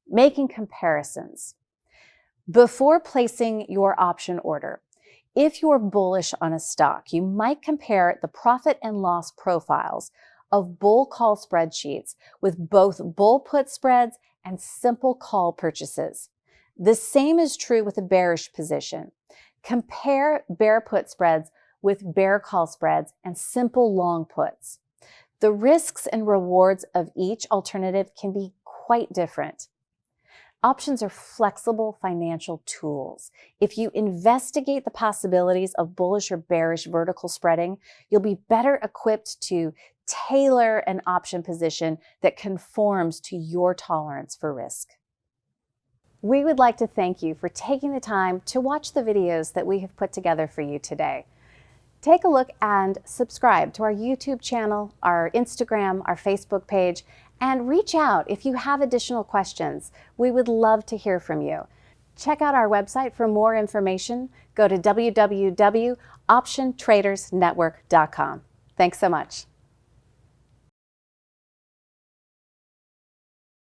making comparisons. Before placing your option order, if you're bullish on a stock, you might compare the profit and loss profiles of bull call spreadsheets with both bull put spreads and simple call purchases. The same is true with a bearish position. Compare bear put spreads with bear call spreads and simple long puts. The risks and rewards of each alternative can be quite different. Options are flexible financial tools. If you investigate the possibilities of bullish or bearish vertical spreading, you'll be better equipped to tailor an option position that conforms to your tolerance for risk. We would like to thank you for taking the time to watch the videos that we have put together for you today. Take a look and subscribe to our YouTube channel, our Instagram, our Facebook page, and reach out if you have additional questions. We would love to hear from you. Check out our website for more information. Go to www.optiontradersnetwork.com. Thanks so much.